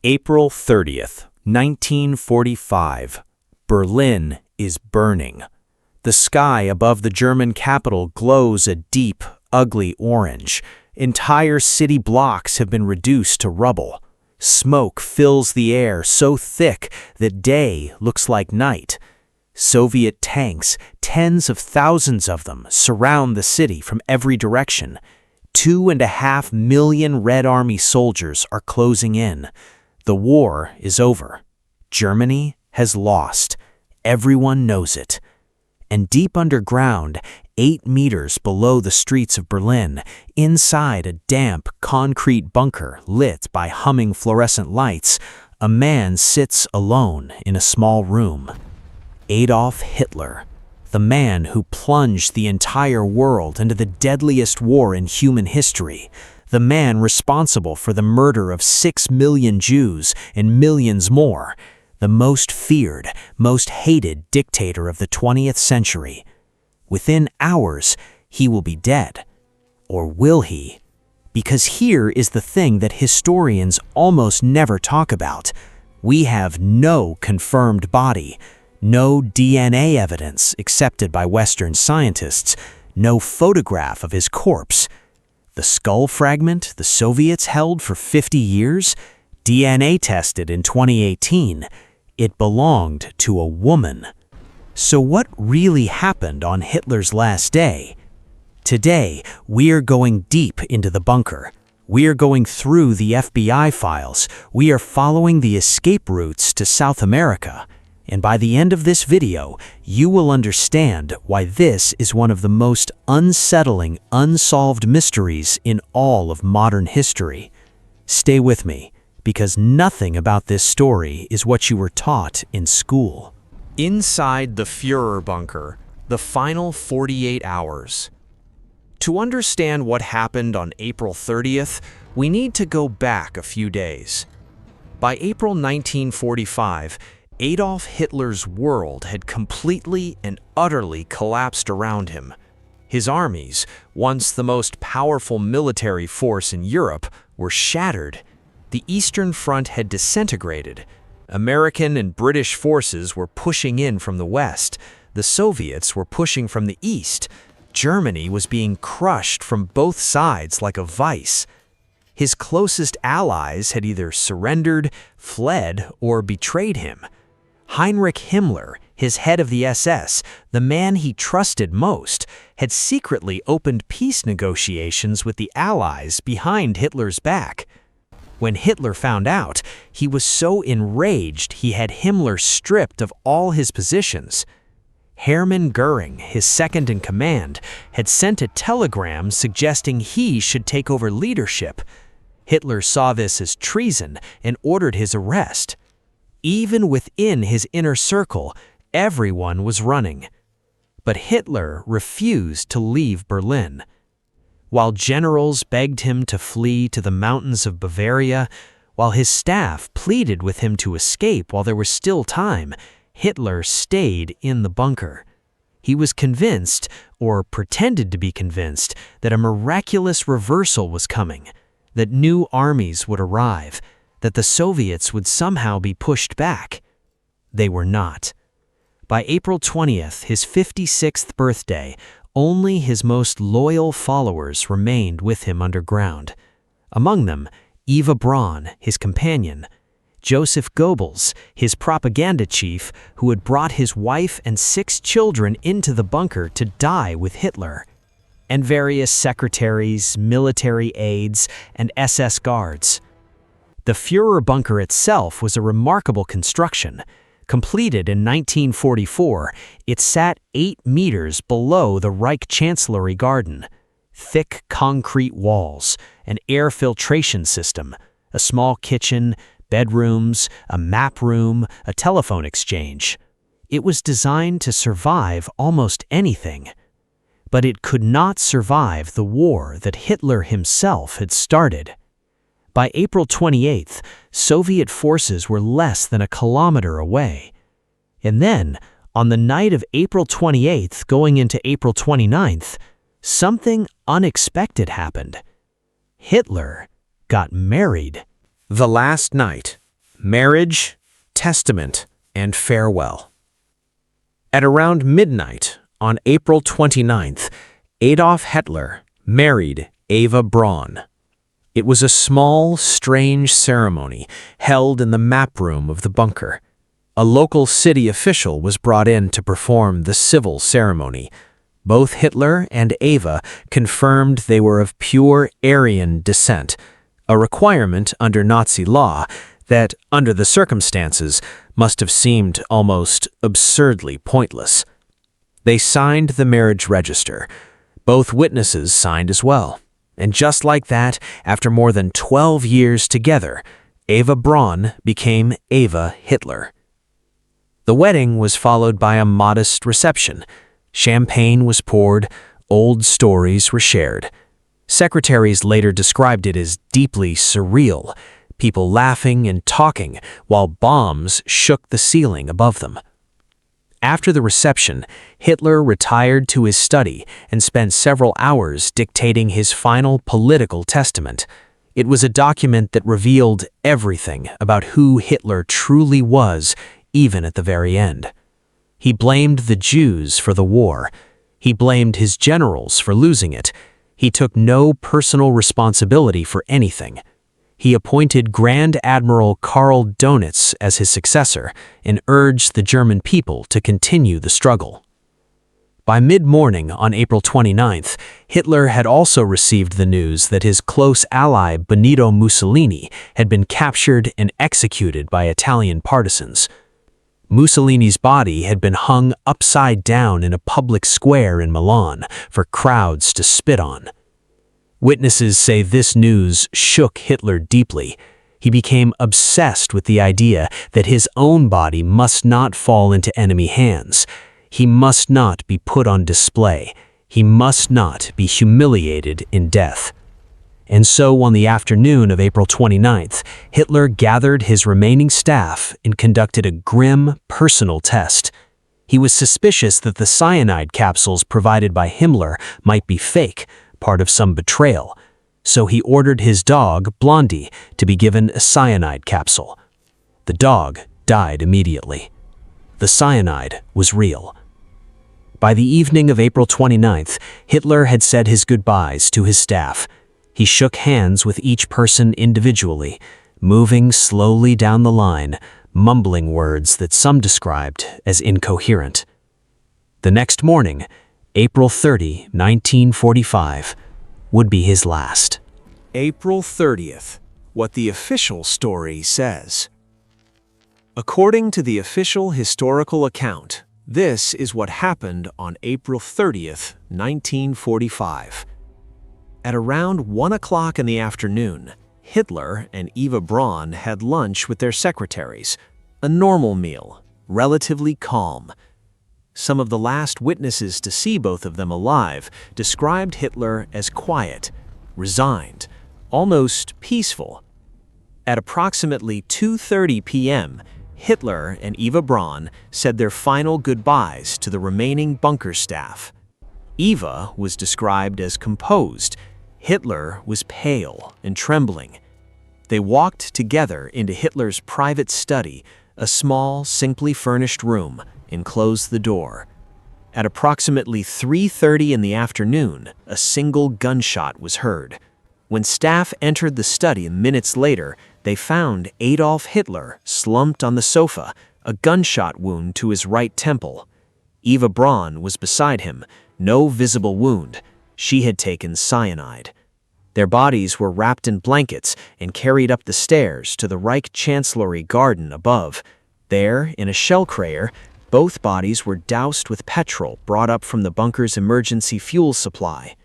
April 30th, 1945. Berlin is burning. The sky above the German capital glows a deep, ugly orange. Entire city blocks have been reduced to rubble. Smoke fills the air so thick that day looks like night. Soviet tanks, tens of thousands of them, surround the city from every direction. 2.5 million Red Army soldiers are closing in. The war is over. Germany has lost. Everyone knows it. And deep underground, 8 meters below the streets of Berlin, inside a damp concrete bunker lit by humming fluorescent lights, a man sits alone in a small room. Adolf Hitler, the man who plunged the entire world into the deadliest war in human history, the man responsible for the murder of 6 million Jews and millions more, the most feared, most hated dictator of the 20th century. Within hours, he will be dead. Or will he? Because here is the thing that historians almost never talk about. We have no confirmed body, no DNA evidence accepted by Western scientists, no photograph of his corpse. The skull fragment the Soviets held for 50 years, DNA tested in 2018, it belonged to a woman. So what really happened on Hitler's last day? Today, we are going deep into the bunker. We are going through the FBI files. We are following the escape routes to South America. And by the end of this video, you will understand why this is one of the most unsettling, unsolved mysteries in all of modern history. Stay with me, because nothing about this story is what you were taught in school. Inside the Führerbunker, the final 48 hours. To understand what happened on April 30th, we need to go back a few days. By April 1945, Adolf Hitler's world had completely and utterly collapsed around him. His armies, once the most powerful military force in Europe, were shattered. The Eastern Front had disintegrated. American and British forces were pushing in from the west. The Soviets were pushing from the east. Germany was being crushed from both sides like a vice. His closest allies had either surrendered, fled, or betrayed him. Heinrich Himmler, his head of the SS, the man he trusted most, had secretly opened peace negotiations with the Allies behind Hitler's back. When Hitler found out, he was so enraged he had Himmler stripped of all his positions. Hermann Goering, his second-in-command, had sent a telegram suggesting he should take over leadership. Hitler saw this as treason and ordered his arrest. Even within his inner circle, everyone was running. But Hitler refused to leave Berlin. While generals begged him to flee to the mountains of Bavaria, while his staff pleaded with him to escape while there was still time, Hitler stayed in the bunker. He was convinced, or pretended to be convinced, that a miraculous reversal was coming, that new armies would arrive, that the Soviets would somehow be pushed back. They were not. By April 20th, his 56th birthday, only his most loyal followers remained with him underground. Among them, Eva Braun, his companion, Joseph Goebbels, his propaganda chief, who had brought his wife and 6 children into the bunker to die with Hitler, and various secretaries, military aides, and SS guards. The Führerbunker itself was a remarkable construction. Completed in 1944, it sat 8 meters below the Reich Chancellery Garden. Thick concrete walls, an air filtration system, a small kitchen, bedrooms, a map room, a telephone exchange. It was designed to survive almost anything. But it could not survive the war that Hitler himself had started. By April 28th, Soviet forces were less than a kilometer away. And then, on the night of April 28th going into April 29th, something unexpected happened. Hitler got married. The last night, marriage, testament, and farewell. At around midnight on April 29th, Adolf Hitler married Eva Braun. It was a small, strange ceremony held in the map room of the bunker. A local city official was brought in to perform the civil ceremony. Both Hitler and Eva confirmed they were of pure Aryan descent, a requirement under Nazi law that, under the circumstances, must have seemed almost absurdly pointless. They signed the marriage register. Both witnesses signed as well. And just like that, after more than 12 years together, Eva Braun became Eva Hitler. The wedding was followed by a modest reception. Champagne was poured, old stories were shared. Secretaries later described it as deeply surreal, people laughing and talking while bombs shook the ceiling above them. After the reception, Hitler retired to his study and spent several hours dictating his final political testament. It was a document that revealed everything about who Hitler truly was, even at the very end. He blamed the Jews for the war. He blamed his generals for losing it. He took no personal responsibility for anything. He appointed Grand Admiral Karl Dönitz as his successor and urged the German people to continue the struggle. By mid-morning on April 29th, Hitler had also received the news that his close ally Benito Mussolini had been captured and executed by Italian partisans. Mussolini's body had been hung upside down in a public square in Milan for crowds to spit on. Witnesses say this news shook Hitler deeply. He became obsessed with the idea that his own body must not fall into enemy hands. He must not be put on display. He must not be humiliated in death. And so on the afternoon of April 29th, Hitler gathered his remaining staff and conducted a grim personal test. He was suspicious that the cyanide capsules provided by Himmler might be fake, part of some betrayal, so he ordered his dog, Blondie, to be given a cyanide capsule. The dog died immediately. The cyanide was real. By the evening of April 29th, Hitler had said his goodbyes to his staff. He shook hands with each person individually, moving slowly down the line, mumbling words that some described as incoherent. The next morning, April 30, 1945, would be his last. April 30th, what the official story says. According to the official historical account, this is what happened on April 30th, 1945. At around 1 o'clock in the afternoon, Hitler and Eva Braun had lunch with their secretaries, a normal meal, relatively calm. Some of the last witnesses to see both of them alive described Hitler as quiet, resigned, almost peaceful. At approximately 2:30 p.m., Hitler and Eva Braun said their final goodbyes to the remaining bunker staff. Eva was described as composed. Hitler was pale and trembling. They walked together into Hitler's private study, a small, simply furnished room, and closed the door. At approximately 3:30 in the afternoon, a single gunshot was heard. When staff entered the study minutes later, they found Adolf Hitler slumped on the sofa, a gunshot wound to his right temple. Eva Braun was beside him, no visible wound. She had taken cyanide. Their bodies were wrapped in blankets and carried up the stairs to the Reich Chancellery garden above. There, in a shell crater, both bodies were doused with petrol brought up from the bunker's emergency fuel supply.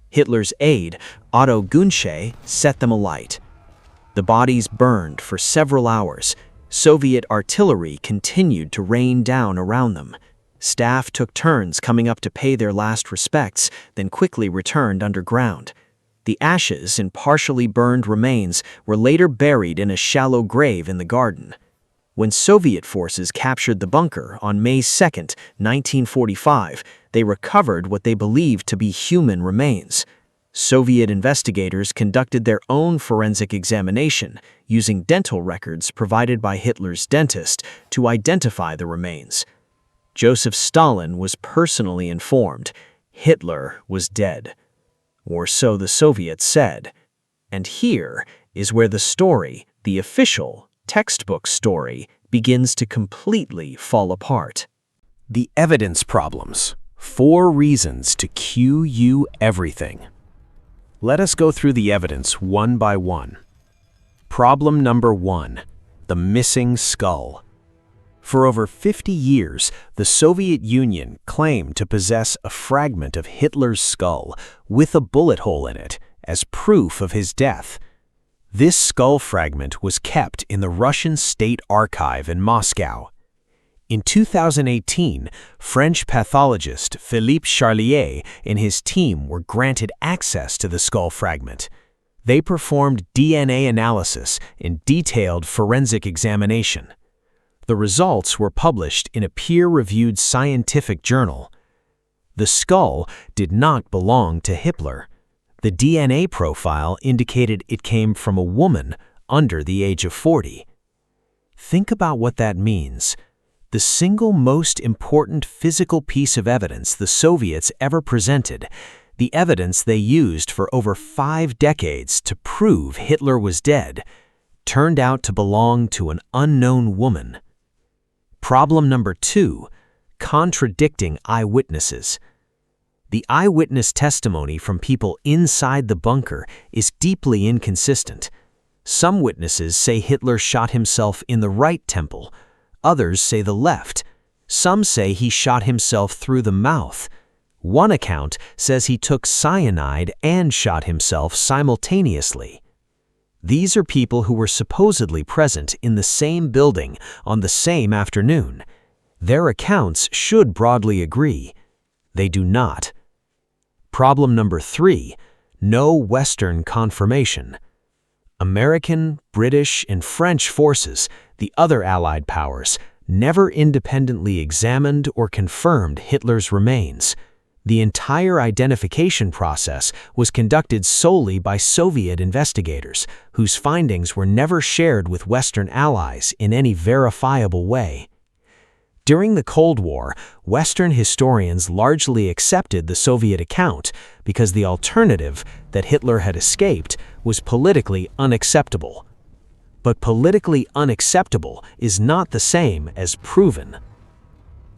Hitler's aide, Otto Gunsche, set them alight. The bodies burned for several hours. Soviet artillery continued to rain down around them. Staff took turns coming up to pay their last respects, then quickly returned underground. The ashes and partially burned remains were later buried in a shallow grave in the garden. When Soviet forces captured the bunker on May 2, 1945, they recovered what they believed to be human remains. Soviet investigators conducted their own forensic examination using dental records provided by Hitler's dentist to identify the remains. Joseph Stalin was personally informed Hitler was dead, or so the Soviets said. And here is where the story, the official textbook story, begins to completely fall apart. The evidence problems. 4 reasons to cue you everything. Let us go through the evidence one by one. Problem number 1. The missing skull. For over 50 years, the Soviet Union claimed to possess a fragment of Hitler's skull with a bullet hole in it as proof of his death. This skull fragment was kept in the Russian State Archive in Moscow. In 2018, French pathologist Philippe Charlier and his team were granted access to the skull fragment. They performed DNA analysis and detailed forensic examination. The results were published in a peer-reviewed scientific journal. The skull did not belong to Hitler. The DNA profile indicated it came from a woman under the age of 40. Think about what that means. The single most important physical piece of evidence the Soviets ever presented, the evidence they used for over 5 decades to prove Hitler was dead, turned out to belong to an unknown woman. Problem number 2, contradicting eyewitnesses. The eyewitness testimony from people inside the bunker is deeply inconsistent. Some witnesses say Hitler shot himself in the right temple. Others say the left. Some say he shot himself through the mouth. One account says he took cyanide and shot himself simultaneously. These are people who were supposedly present in the same building on the same afternoon. Their accounts should broadly agree. They do not. Problem number 3, no Western confirmation. American, British, and French forces, the other Allied powers, never independently examined or confirmed Hitler's remains. The entire identification process was conducted solely by Soviet investigators, whose findings were never shared with Western allies in any verifiable way. During the Cold War, Western historians largely accepted the Soviet account because the alternative, that Hitler had escaped, was politically unacceptable. But politically unacceptable is not the same as proven.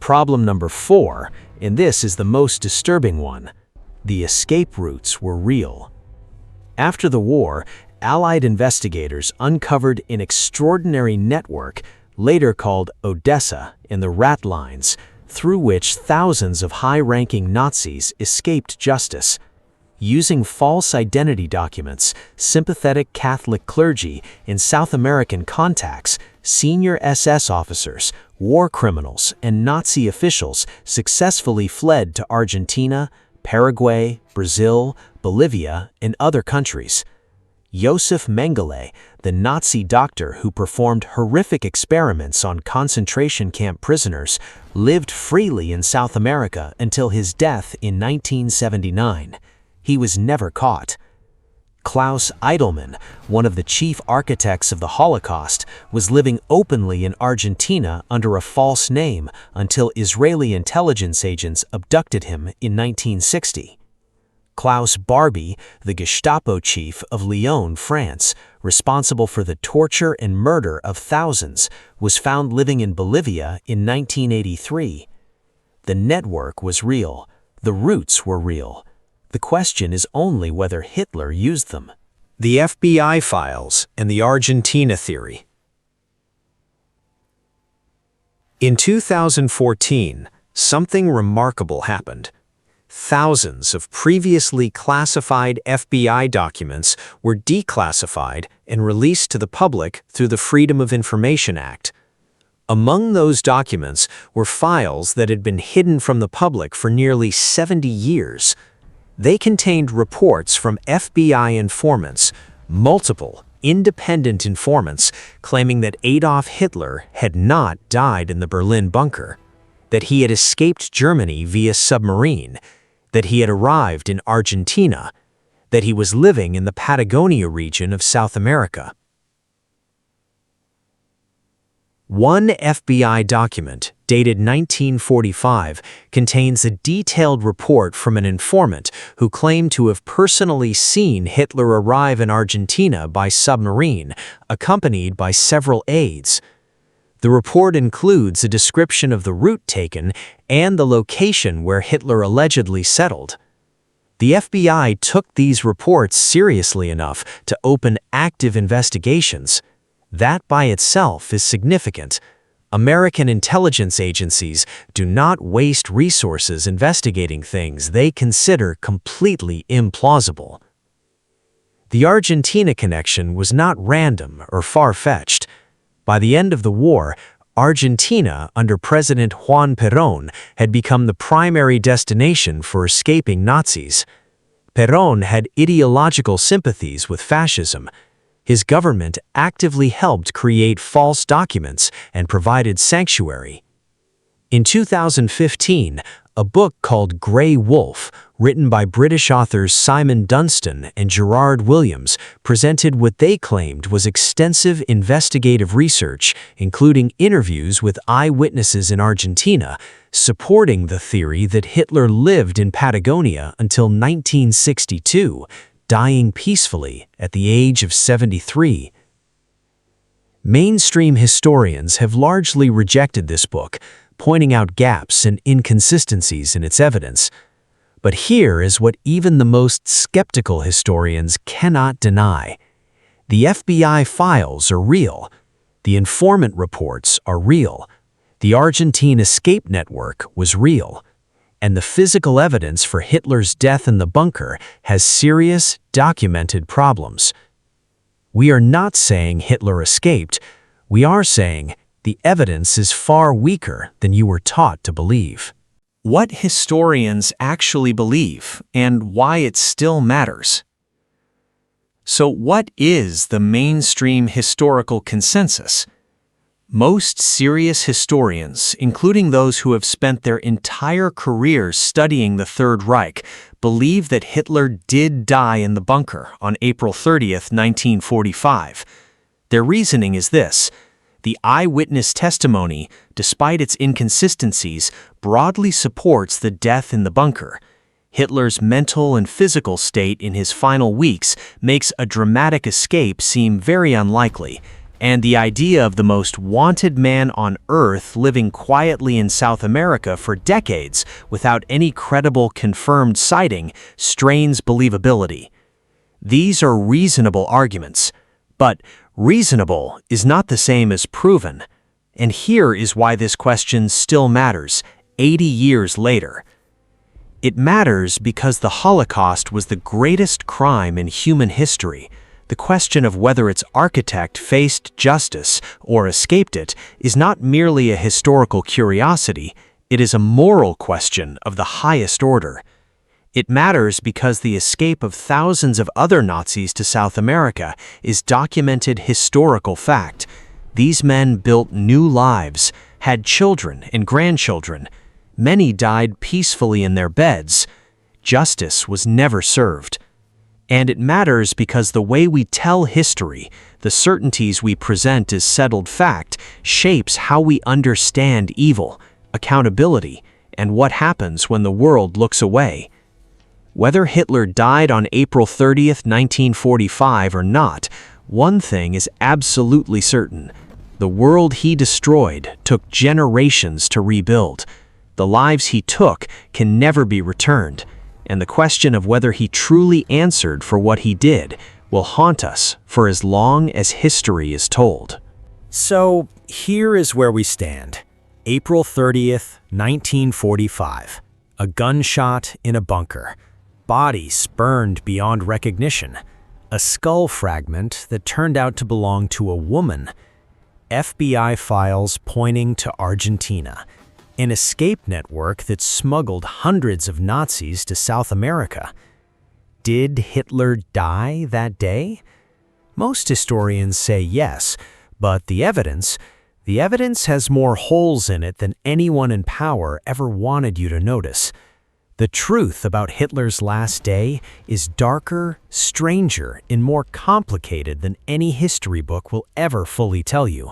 Problem number 4, and this is the most disturbing one. The escape routes were real. After the war, Allied investigators uncovered an extraordinary network, later called Odessa and the Rat Lines, through which thousands of high-ranking Nazis escaped justice. Using false identity documents, sympathetic Catholic clergy, and South American contacts, senior SS officers, war criminals, and Nazi officials successfully fled to Argentina, Paraguay, Brazil, Bolivia, and other countries. Josef Mengele, the Nazi doctor who performed horrific experiments on concentration camp prisoners, lived freely in South America until his death in 1979. He was never caught. Klaus Eidelmann, one of the chief architects of the Holocaust, was living openly in Argentina under a false name until Israeli intelligence agents abducted him in 1960. Klaus Barbie, the Gestapo chief of Lyon, France, responsible for the torture and murder of thousands, was found living in Bolivia in 1983. The network was real. The roots were real. The question is only whether Hitler used them. The FBI files and the Argentina theory. In 2014, something remarkable happened. Thousands of previously classified FBI documents were declassified and released to the public through the Freedom of Information Act. Among those documents were files that had been hidden from the public for nearly 70 years. They contained reports from FBI informants, multiple independent informants claiming that Adolf Hitler had not died in the Berlin bunker, that he had escaped Germany via submarine, that he had arrived in Argentina, that he was living in the Patagonia region of South America. One FBI document, dated 1945, contains a detailed report from an informant who claimed to have personally seen Hitler arrive in Argentina by submarine, accompanied by several aides. The report includes a description of the route taken and the location where Hitler allegedly settled. The FBI took these reports seriously enough to open active investigations. That by itself is significant. American intelligence agencies do not waste resources investigating things they consider completely implausible. The Argentina connection was not random or far-fetched. By the end of the war, Argentina, under President Juan Perón, had become the primary destination for escaping Nazis. Perón had ideological sympathies with fascism. His government actively helped create false documents and provided sanctuary. In 2015, a book called Grey Wolf, written by British authors Simon Dunstan and Gerard Williams, presented what they claimed was extensive investigative research, including interviews with eyewitnesses in Argentina, supporting the theory that Hitler lived in Patagonia until 1962, dying peacefully at the age of 73. Mainstream historians have largely rejected this book, pointing out gaps and inconsistencies in its evidence. But here is what even the most skeptical historians cannot deny. The FBI files are real. The informant reports are real. The Argentine escape network was real. And the physical evidence for Hitler's death in the bunker has serious, documented problems. We are not saying Hitler escaped. We are saying the evidence is far weaker than you were taught to believe. What historians actually believe and why it still matters. So what is the mainstream historical consensus? Most serious historians, including those who have spent their entire careers studying the Third Reich, believe that Hitler did die in the bunker on April 30th, 1945. Their reasoning is this: the eyewitness testimony, despite its inconsistencies, broadly supports the death in the bunker. Hitler's mental and physical state in his final weeks makes a dramatic escape seem very unlikely. And the idea of the most wanted man on Earth living quietly in South America for decades without any credible confirmed sighting strains believability. These are reasonable arguments, but reasonable is not the same as proven. And here is why this question still matters 80 years later. It matters because the Holocaust was the greatest crime in human history. The question of whether its architect faced justice or escaped it is not merely a historical curiosity, it is a moral question of the highest order. It matters because the escape of thousands of other Nazis to South America is documented historical fact. These men built new lives, had children and grandchildren. Many died peacefully in their beds. Justice was never served. And it matters because the way we tell history, the certainties we present as settled fact, shapes how we understand evil, accountability, and what happens when the world looks away. Whether Hitler died on April 30th, 1945 or not, one thing is absolutely certain. The world he destroyed took generations to rebuild. The lives he took can never be returned. And the question of whether he truly answered for what he did will haunt us for as long as history is told. So here is where we stand. April 30th, 1945. A gunshot in a bunker. Body spurned beyond recognition. A skull fragment that turned out to belong to a woman. FBI files pointing to Argentina. An escape network that smuggled hundreds of Nazis to South America. Did Hitler die that day? Most historians say yes, but the evidence has more holes in it than anyone in power ever wanted you to notice. The truth about Hitler's last day is darker, stranger, and more complicated than any history book will ever fully tell you.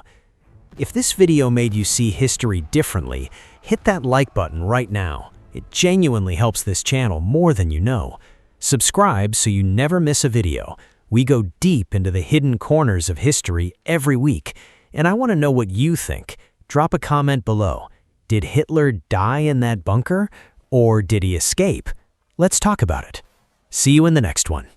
If this video made you see history differently, hit that like button right now. It genuinely helps this channel more than you know. Subscribe so you never miss a video. We go deep into the hidden corners of history every week, and I want to know what you think. Drop a comment below. Did Hitler die in that bunker, or did he escape? Let's talk about it. See you in the next one.